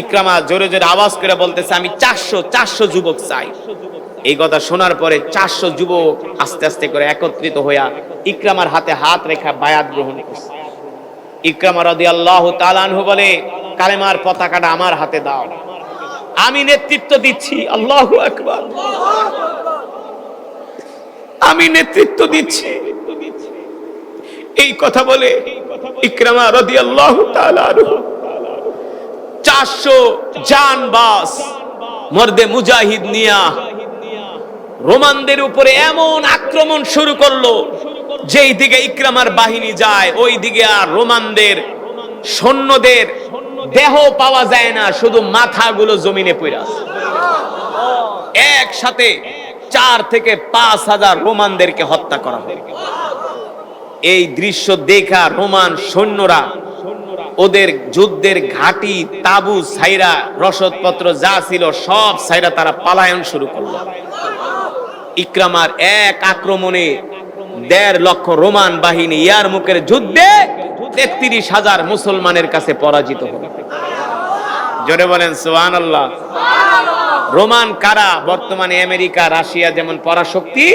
ইকরামা জোরে জোরে আওয়াজ করে বলতেছে, আমি 400 যুবক চাই। এই কথা শোনার পরে 400 যুবক আস্তে আস্তে করে একত্রিত হইয়া ইকরামার হাতে হাত রেখা বায়াত গ্রহণ করছে। ইকরামা রাদিয়াল্লাহু তাআলা আনহু বলে, কালেমার পতাকাটা আমার হাতে দাও, আমি নেতৃত্ব দিচ্ছি। আল্লাহু আকবার। আমি নেতৃত্ব দিচ্ছি। এই কথা বলে ইকরামা রাদিয়াল্লাহু তাআলা আনহু 400 জানবাজ মর্দে মুজাহিদ নিয়া রোমানদের উপরে এমন আক্রমণ শুরু করলো, যেই দিকে ইকরামার বাহিনী যায় ওই দিকে আর রোমানদের সৈন্যদের দেহ পাওয়া যায় না, শুধু মাথাগুলো জমিনে পড়ে আছে। একসাথে 4 থেকে 5,000 রোমানদেরকে হত্যা করা হয়। এই দৃশ্য দেখা রোমান সৈন্যরা ওদের যুদ্ধের ঘাটি তাবু ছাইরা রসদপত্র যা ছিল সব ছাইরা তারা পালায়ন শুরু করলো। ইকরামার এক আক্রমণে 1.5 লক্ষ রোমান বাহিনী ইয়ারমুকের যুদ্ধে 33,000 মুসলমানের কাছে পরাজিত হলো। জোরে বলেন সুবহানাল্লাহ। রোমান কারা? বর্তমানে আমেরিকা রাশিয়া যেমন পরাশক্তি,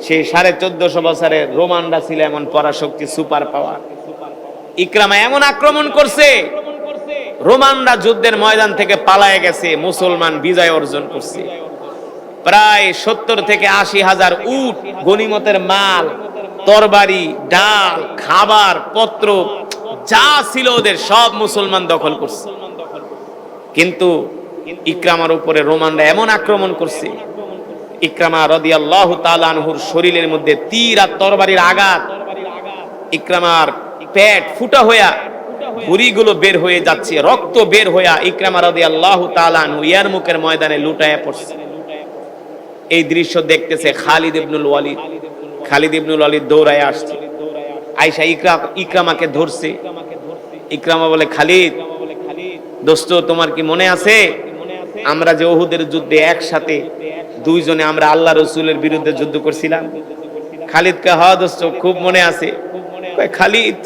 সেই 1450 বছরের রোমানরা ছিল এমন পরাশক্তি, সুপার পাওয়ার। ইকরামা এমন আক্রমণ করছে, রোমানরা যুদ্ধের ময়দান থেকে পালায়ে গেছে, মুসলমান বিজয় অর্জন করছে। প্রায় 70 থেকে 80,000 উট, গনিমতের মাল, তরবারি, ডাল, খাবার পত্র যা ছিল ওদের সব মুসলমান দখল করছে। কিন্তু ইকরামার উপরে রোমানরা এমন আক্রমণ করছে, ইকরামা রাদিয়াল্লাহু তাআলা আনহুর শরীরের মধ্যে তীর আর তরবারির আঘাত, ইকরামার পেট ফুটা হইয়া ভুঁড়িগুলো বের হয়ে যাচ্ছে, রক্ত বের হইয়া ইকরামা রাদিয়াল্লাহু তাআলা আনহু ইয়ারমুকের ময়দানে লুটায়া পড়ছে। এই দৃশ্য দেখতেছে খালিদ ইবনুল ওয়ালিদ। খালিদ ইবনুল ওয়ালিদ দৌড়ায় আসছে, আয়েশা ইকরামাকে ধরছে। ইকরামা বলে, খালিদ দোস্ত, তোমার কি মনে আছে আমরা যে উহুদের যুদ্ধে একসাথে দুইজনে আমরা আল্লাহ রাসূলের বিরুদ্ধে যুদ্ধ করছিলাম? খালিদকে হা দোস্ত খুব মনে আছে, খালিদ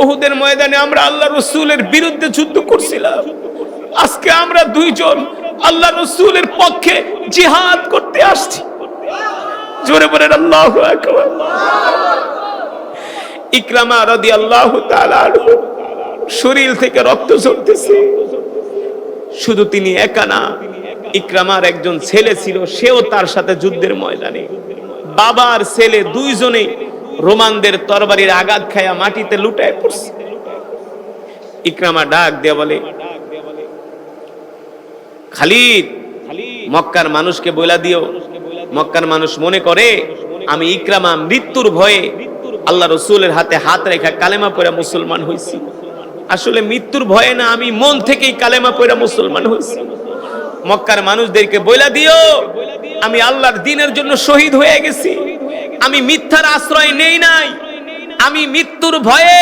উহুদের ময়দানে আমরা আল্লাহ রাসূলের বিরুদ্ধে যুদ্ধ করছিলাম, আজকে আমরা দুইজন আল্লাহ রাসূলের পক্ষে জিহাদ করতে আসছি। জোরে বলেন আল্লাহু আকবার। ইকরামা রাদিয়াল্লাহু তাআলা শরীর থেকে রক্ত ঝরতেছে। শুধু তিনি একা না, ইকরামার একজন ছেলে ছিল, সেও তার সাথে যুদ্ধের ময়দানে। বাবার ছেলে দুইজনে রোমানদের তরবারির আঘাত খায়া মাটিতে লুটায় পড়ছে। ইকরামা ডাক দিয়ে বলে, খালিদ, মক্কার মানুষকে বইলা দিও, মক্কার মানুষ মনে করে আমি ইকরামা মৃত্যুর ভয়ে আল্লাহ রাসূলের হাতে হাত রেখা কালেমা পড়ে মুসলমান হইছি। আসলে মৃত্যুর ভয়ে না, আমি মন থেকেই কালেমা পড়ে মুসলমান হইছি। মক্কার মানুষদেরকে বইলা দিও আমি আল্লাহর দ্বীনের জন্য শহীদ হয়ে গেছি, আমি মিথ্যার আশ্রয় নেই নাই, আমি মৃত্যুর ভয়ে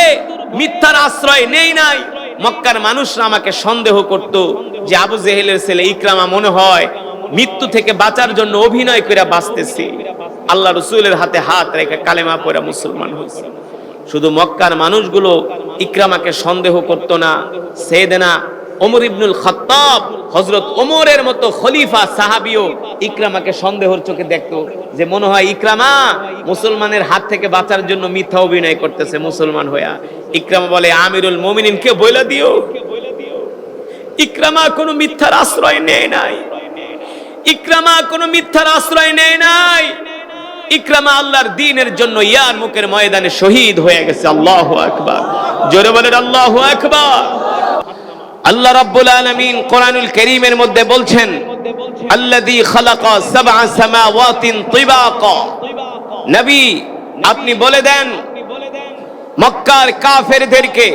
মিথ্যার আশ্রয় নেই নাই। মক্কার মানুষরা আমাকে সন্দেহ করত যে আবু জেহেলের ছেলে ইকরামা মনে হয় মৃত্যু থেকে বাঁচার জন্য অভিনয় করে বাঁচতেছে। আল্লাহ রাসূলের হাতে হাত রেখে কালেমা পড়ে মুসলমান হয়েছে। শুধু মক্কার মানুষগুলো ইকরামাকে সন্দেহ করত না, সাইয়েদনা ওমর ইবনুল খাত্তাব, হযরত ওমরের মতো খলিফা সাহাবীও ইকরামাকে সন্দেহের চোখে দেখতো, যে মনে হয় ইকরামা মুসলমানের হাত থেকে বাঁচার জন্য মিথ্যা অভিনয় করতেছে মুসলমান হইয়া। ইকরামা বলে, আমিরুল মুমিনিনকে বইলা দিও ইকরামা কোনো মিথ্যার আশ্রয় নেয় নাই, ইকরামা কোনো মিথ্যার আশ্রয় নেয় নাই। ইকরামা আল্লাহর দ্বীনের জন্য ইয়ারমুকের ময়দানে শহীদ হয়ে গেছে। আল্লাহু আকবার। জোরে বলেন আল্লাহু আকবার। আল্লাহ রাব্বুল আলামিন কোরআনুল কারীমের মধ্যে বলছেন, আল্লাযী খালাকা সাবআ সামাওয়াতিন তিবাকা। নবী আপনি বলে দেন মক্কার কাফেরদেরকে,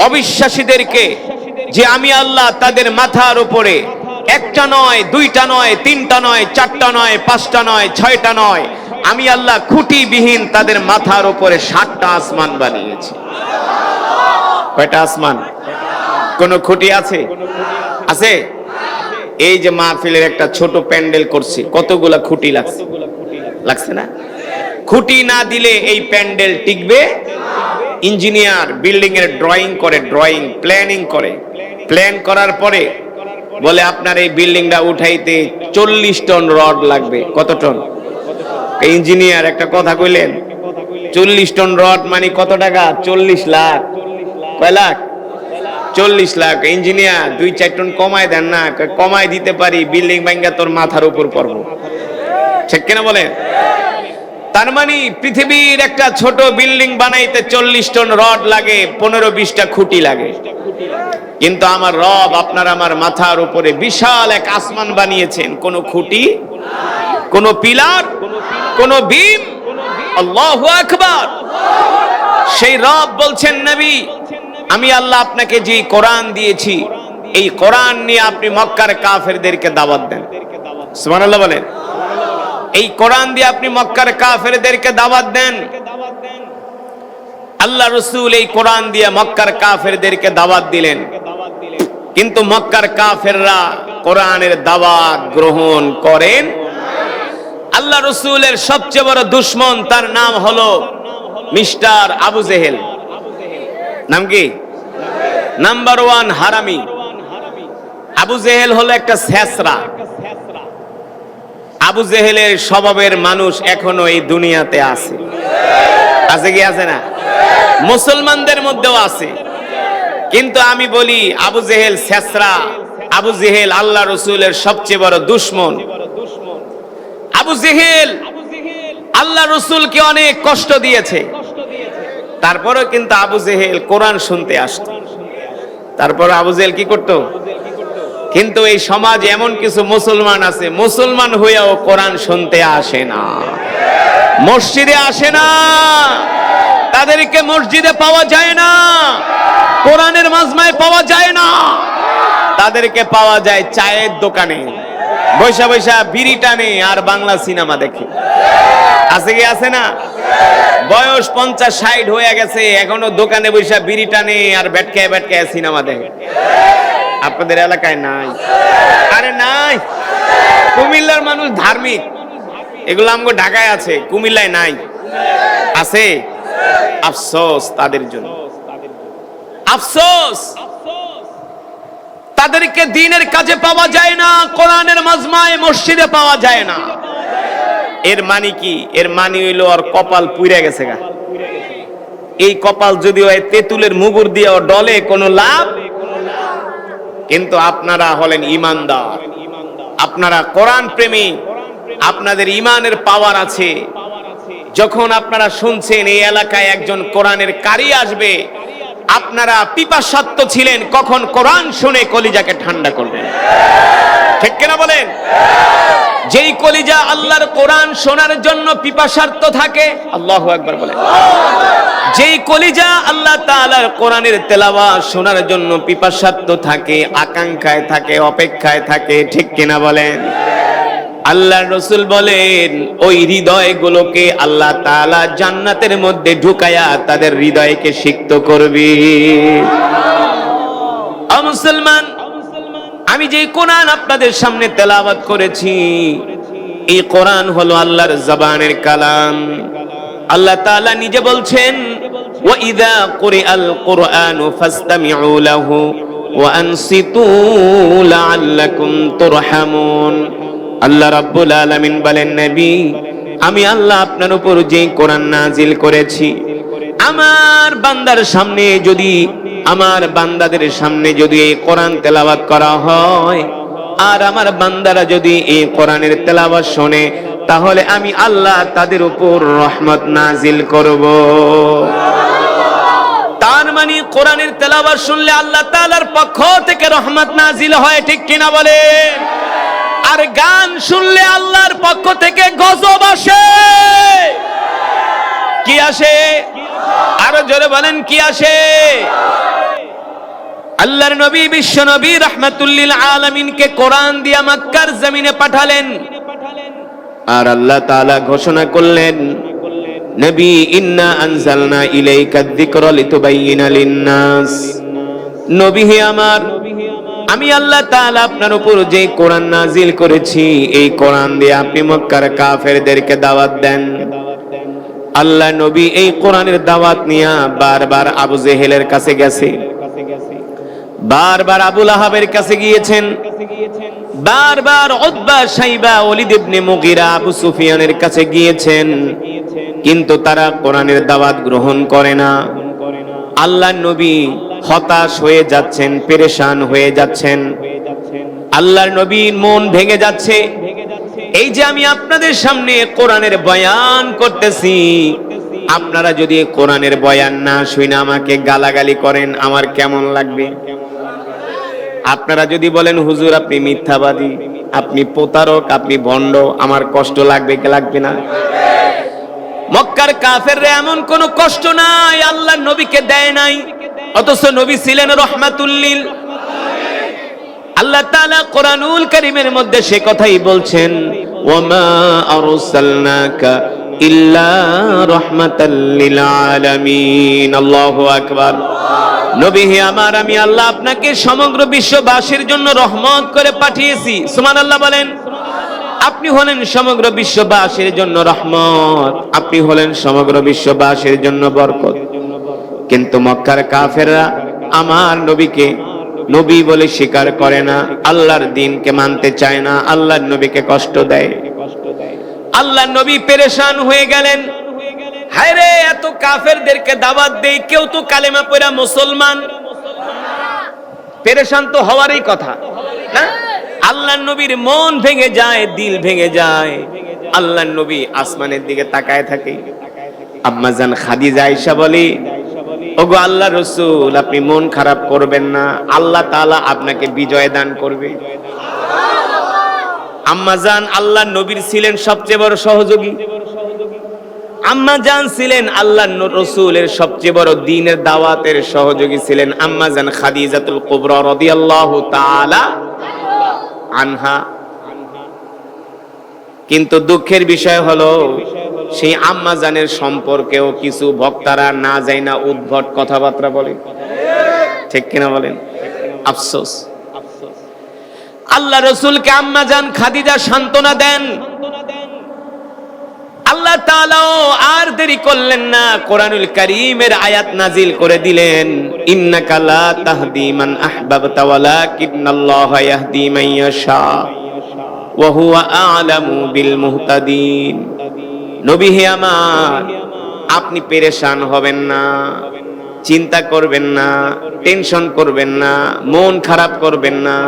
অবিশ্বাসীদেরকে, যে আমি আল্লাহ তাদের মাথার উপরে একটা নয়, দুইটা নয়, তিনটা নয়, চারটা নয়, পাঁচটা নয়, ছয়টা নয়, আমি আল্লাহ খুঁটিবিহীন তাদের মাথার উপরে 7টা আসমান বানিয়েছি। কয়টা আসমান? কোন খুঁটি আছে? আছে? এই যে মাহফিলের একটা ছোট প্যান্ডেল করছি, কতগুলা খুঁটি লাগছে? লাগছে না? খুঁটি না দিলে এই প্যান্ডেল টিকবে? ইঞ্জিনিয়ার বিল্ডিং এর ড্রয়িং করে, ড্রয়িং প্ল্যানিং করে, প্ল্যান করার পরে বলে আপনার এই বিল্ডিংটা উঠাইতে 40 টন রড লাগবে। কত টন? ইঞ্জিনিয়ার একটা কথা কইলেন, 40 টন রড মানে কত টাকা? 40 লাখ। কয় লাখ? 40 লাখ। ইঞ্জিনিয়ার 2-4 টন কমায় দেন না। কমায় দিতে পারি, বিল্ডিং ভাঙ্গা তোর মাথার উপর পড়বো। ঠিক কিনা বলেন? তার মানে পৃথিবীর একটা ছোট বিল্ডিং বানাইতে 40 টন রড লাগে, 15-20টা খুঁটি লাগে। কিন্তু আমার রব আপনার আমার মাথার উপরে বিশাল এক আসমান বানিয়েছেন, কোন খুঁটি, কোন পিলার, কোন বিম। আল্লাহু আকবার। সেই রব বলছেন, নবী আমি আল্লাহ আপনাকে যে কোরআন দিয়েছি, এই কোরআন নিয়ে আপনি মক্কার কাফেরদেরকে দাওয়াত দেন। সুবহানাল্লাহ বলেন। এই কোরআন দিয়ে আপনি মক্কার কাফেরদেরকে দাওয়াত দেন। আল্লাহ রাসূল এই কোরআন দিয়ে মক্কার কাফেরদেরকে দাওয়াত দিলেন, কিন্তু মক্কার কাফেররা কোরআনের দাওয়াত গ্রহণ করেন। আল্লাহ রাসূলের সবচেয়ে বড় দুশমন, তার নাম হলো মিস্টার আবু জেহেল। নাম কি? নাম্বার 1 হারামি। আবু জেহেল হলো একটা ছেঁচড়া। আবু জেহেলের স্বভাবের মানুষ এখনো এই দুনিয়াতে আছে। আছে কি আছে না? মুসলমানদের মধ্যেও আছে। কিন্তু আমি বলি আবু জেহেল ছেঁচড়া, আবু জেহেল আল্লাহ রাসূলের সবচেয়ে বড় দুশমন। আবু জেহেল আল্লাহ রাসূলকে অনেক কষ্ট দিয়েছে, তারপরেও কিন্তু আবু জেহেল কোরআন শুনতে আসতো। তারপর আবু জেহেল কি করত? কিন্তু এই সমাজে এমন কিছু মুসলমান আছে, মুসলমান হইয়াও কোরআন শুনতে আসে না, মসজিদে আসে না, তাদেরকে মসজিদে পাওয়া যায় না, কোরআনের মাজমায় পাওয়া যায় না, তাদেরকে পাওয়া যায় চায়ের দোকানে বৈশা বৈশা বিড়ি টানে আর বাংলা সিনেমা দেখে। আছে কি আছে না? বয়স 50-60 হয়ে গেছে, এখনো দোকানে বৈশা বিড়ি টানে আর বেটকায় বেটকায় সিনেমা দেখে। আপনাদের এলাকায় নাই? আরে নাই। কুমিল্লার মানুষ ধার্মিক, এগুলো আমগো ঢাকায় আছে, কুমিল্লায় নাই। আছে? আফসোস তাদের জন্য, আফসোস। তাদেরকে দ্বীনের কাজে পাওয়া যায় না, কোরআনের মাজমায়ে মসজিদে পাওয়া যায় না। এর মানে কি? এর মানে হইলো আর কপাল পুইরা গেছে গা। এই কপাল যদি ওই তেঁতুলের মুগুর দিয়ে ডলে কোনো লাভ। কিন্তু আপনারা হলেন ঈমানদার, আপনারা কোরআন প্রেমী, আপনাদের ঈমানের পাওয়ার আছে। যখন আপনারা শুনছেন এই এলাকায় একজন কোরআনের কারি আসবে, আপনারা পিপাসার্ত ছিলেন কখন কোরআন শুনে কলিজাকে ঠান্ডা করবেন। ঠিক কিনা বলেন? যেই কলিজা আল্লাহর কোরআন শোনার জন্য পিপাসার্ত থাকে, আল্লাহু আকবার বলেন। যেই কলিজা আল্লাহ তাআলার কোরআনের তেলাওয়াত শোনার জন্য পিপাসার্ত থাকে, আকাঙ্ক্ষায় থাকে, অপেক্ষায় থাকে। ঠিক কিনা বলেন? আল্লাহর রাসূল বলেন ওই হৃদয়গুলোকে আল্লাহ তাআলা জান্নাতের মধ্যে ঢুকায়া তাদের হৃদয়কে সিক্ত করবে। ও মুসলমান, আমি যে কোরআন আপনাদের সামনে তেলাওয়াত করেছি, এই কোরআন হলো আল্লাহর জবানের কালাম। আল্লাহ তাআলা নিজে বলছেন, ওয়া ইযা কুরিআল কুরআনু ফাসতামিউ লাহু ওয়া আনসিতু লাআল্লাকুম তুরহামুন। আল্লাহ রাব্বুল আলামিন বলেন, নবী আমি আল্লাহ আপনার উপর যে কোরআন নাজিল করেছি, আমার বান্দার সামনে যদি, আমার বান্দাদের সামনে যদি এই কোরআন তেলাওয়াত করা হয়, আর আমার বান্দারা যদি এই কোরআনের তেলাওয়াত শোনে, তাহলে আমি আল্লাহ তাদের উপর রহমত নাজিল করব। তার মানে কোরআনের তেলাওয়াত শুনলে আল্লাহ তাআলার পক্ষ থেকে রহমত নাজিল হয়। ঠিক কিনা বলেন? আর গান শুনলে আল্লাহর পক্ষ থেকে গজব আসে। কি আসে? আরো জোরে বলেন, কি আসে? আল্লাহর নবী, বিশ্ব নবী রাহমাতুল লিল আলামিনকে কোরআন দিয়া মক্কার জমিনে পাঠালেন। আর আল্লাহ তাআলা ঘোষণা করলেন, নবী ইন্না আনজালনা ইলাইকা যিকরা লিতুবাইয়িনা লিন-নাস। নবী হে আমার, আমি আল্লাহ তাআলা আপনার উপর যে কোরআন নাজিল করেছি, এই কোরআন দিয়ে আপনি মক্কার কাফেরদেরকে দাওয়াত দেন। আল্লাহ নবী এই কোরআনের দাওয়াত নিয়ে বারবার আবু জেহেলের কাছে গেছে, বারবার আবু লাহাবের কাছে গিয়েছেন, বারবার উতবা, শাইবা, ওলীদ ইবনে মুগীরা, আবু সুফিয়ানের কাছে গিয়েছেন, কিন্তু তারা কোরআনের দাওয়াত গ্রহণ করে না। আল্লাহ নবী হতাশ হয়ে যাচ্ছেন, পেরেশান হয়ে যাচ্ছেন। আল্লাহর নবীর মন ভেঙে যাচ্ছে। এই যে আমি আপনাদের সামনে কোরআনের বয়ান করতেছি, আপনারা যদি কোরআনের বয়ান না শুনে আমাকে গালাগালি করেন, আমার কেমন লাগবে? আপনারা যদি বলেন হুজুর আপনি মিথ্যাবাদী, আপনি প্রতারক, আপনি ভণ্ড, আমার কষ্ট লাগবে কি লাগবে না? মক্কার কাফেররা এমন কোন কষ্ট নাই আল্লাহর নবীকে দেয় নাই, অথচ নবী ছিলেন রাহমাতুল লিল। আল্লাহ তাআলা কোরআনুল কারীমের মধ্যে সে কথাই বলছেন, ওয়ামা আরসালনাকা ইল্লা রাহমাতাল লিল আলামিন। আল্লাহু আকবার। নবী হে আমার, আমি আল্লাহ আপনাকে সমগ্র বিশ্ববাসীর জন্য রহমত করে পাঠিয়েছি। সুবহানাল্লাহ বলেন। আপনি হলেন সমগ্র বিশ্ববাসীর জন্য রহমত, আপনি হলেন সমগ্র বিশ্ববাসীর জন্য বরকত। কিন্তু মক্কার কাফেররা আমার নবীকে নবী বলে স্বীকার করে না, আল্লাহর দ্বীনকে মানতে চায় না, আল্লাহর নবীকে কষ্ট দেয়। আল্লাহর নবী পেরেশান হয়ে গেলেন। হায় রে, এত কাফেরদেরকে দাওয়াত দেই, কেউ তো কালেমা পড়া মুসলমান। পেরেশান তো হওয়ারই কথা না? আল্লাহর নবীর মন ভেঙে যায়, দিল ভেঙে যায়। আল্লাহর নবী আসমানের দিকে তাকায় থাকে। আম্মা জান খাদিজা আয়েশা বলে, ওগো আল্লাহর রাসূল, আপনি মন খারাপ করবেন না, আল্লাহ তাআলা আপনাকে বিজয় দান করবে। আম্মা জান আল্লাহর নবীর ছিলেন সবচেয়ে বড় সহযোগী। আম্মা জান ছিলেন আল্লাহর রাসূলের সবচেয়ে বড় দ্বীনের দাওয়াতের সহযোগী ছিলেন আম্মা জান খাদিজাতুল কুবরা রাদিয়াল্লাহু তাআলা আনহা। কিন্তু দুঃখের বিষয় হলো, সেই আম্মা জানের সম্পর্কেও কিছু বক্তারা না যায় না উদ্ভট কথাবার্তা বলে। ঠিক কিনা বলেন? আফসোস। আল্লাহ রাসূলকে আম্মা জান খাদিজা সান্ত্বনা দেন, আল্লাহ তাআলাও আর দেরি করলেন না, কোরআনুল কারীমের আয়াত নাজিল করে দিলেন, ইন্নাকা লা তাহদি মান আহবাবতা ওয়ালাকিন্নাল্লাহা ইয়াহদি মান ইয়াশা ওয়া হুয়া আ'লামু বিল মুহতাদিন। নবী হে আমার, আপনি পেরেশান হবেন না, চিন্তা করবেন না, টেনশন করবেন না, মন খারাপ করবেন না।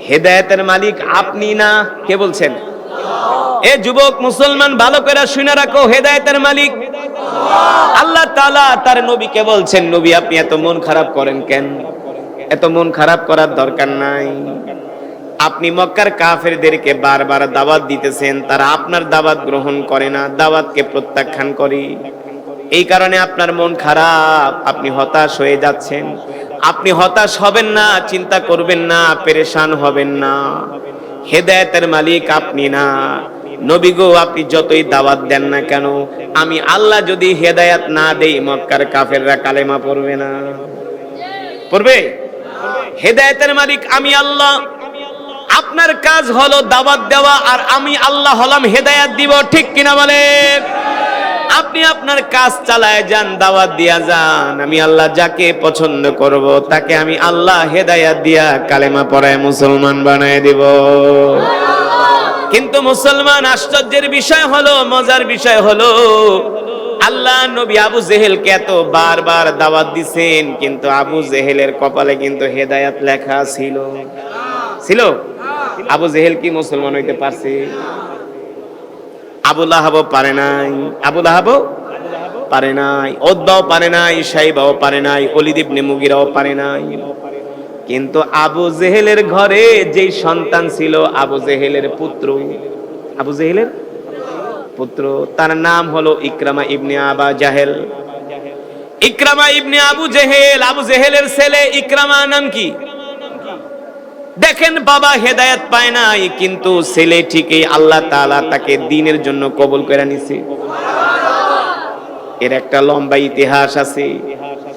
হেদায়েতের মালিক আপনি না, কে বলছেন? এ যুবক মুসলমান ভালো করে শুনে রাখো, হেদায়েতের মালিক আল্লাহ তাআলা। তার নবীকে বলছেন, নবী আপনি এত মন খারাপ করেন কেন? এত মন খারাপ করার দরকার নাই। আপনি মক্কার কাফেরদেরকে বারবার দাওয়াত দিতেছেন, তারা আপনার দাওয়াত গ্রহণ করে না, দাওয়াতকে প্রত্যাখ্যান করে। এই কারণে আপনার মন খারাপ, আপনি হতাশ হয়ে যাচ্ছেন। আপনি হতাশ হবেন না, চিন্তা করবেন না, পেরেশান হবেন না। হেদায়েতের মালিক আপনি না। নবী গো, আপনি যতই দাওয়াত দেন না কেন, আমি আল্লাহ যদি হেদায়েত না দেই, মক্কার কাফেররা কালেমা পড়বে না? পড়বে? হেদায়েতের মালিক আমি আল্লাহ। আপনার কাজ হলো দাওয়াত দেওয়া, আর আমি আল্লাহ হলাম হেদায়েত দিব। ঠিক কিনা বলেন? আপনি আপনার কাজ চালায় যান, দাওয়াত দিয়া যান। আমি আল্লাহ যাকে পছন্দ করব, তাকে আমি আল্লাহ হেদায়েত দিয়া কালেমা পড়ায় মুসলমান বানায় দিব। কিন্তু মুসলমান, আশ্চর্যের বিষয় হলো, মজার বিষয় হলো, আল্লাহ নবী আবু জেহেলকে এত বারবার দাওয়াত দিছেন, কিন্তু আবু জেহেলের কপালে কিন্তু হেদায়েত লেখা ছিল। ছিল? আবু জেহেল কি মুসলমান হইতে পারছে? আবু লাহাবও পারে নাই। আবু লাহাবও পারে নাই, উতবাও পারে নাই, শাইবাও পারে নাই, ওলীদ ইবনে মুগীরাও পারে নাই। কিন্তু আবু জেহেলের ঘরে যেই সন্তান ছিল, আবু জেহেলের পুত্র, আবু জেহেলের পুত্র, তার নাম হলো ইকরামা ইবনে আবা জাহেল। ইকরামা ইবনে আবু জেহেল, আবু জেহেলের ছেলে। ইকরামা নাম কি? দেখেন, বাবা হেদায়েত পায় নাই, কিন্তু ছেলে ঠিকই আল্লাহ তাআলা তাকে দ্বীনের জন্য কবুল করে নিছে। এর একটা লম্বা ইতিহাস আছে।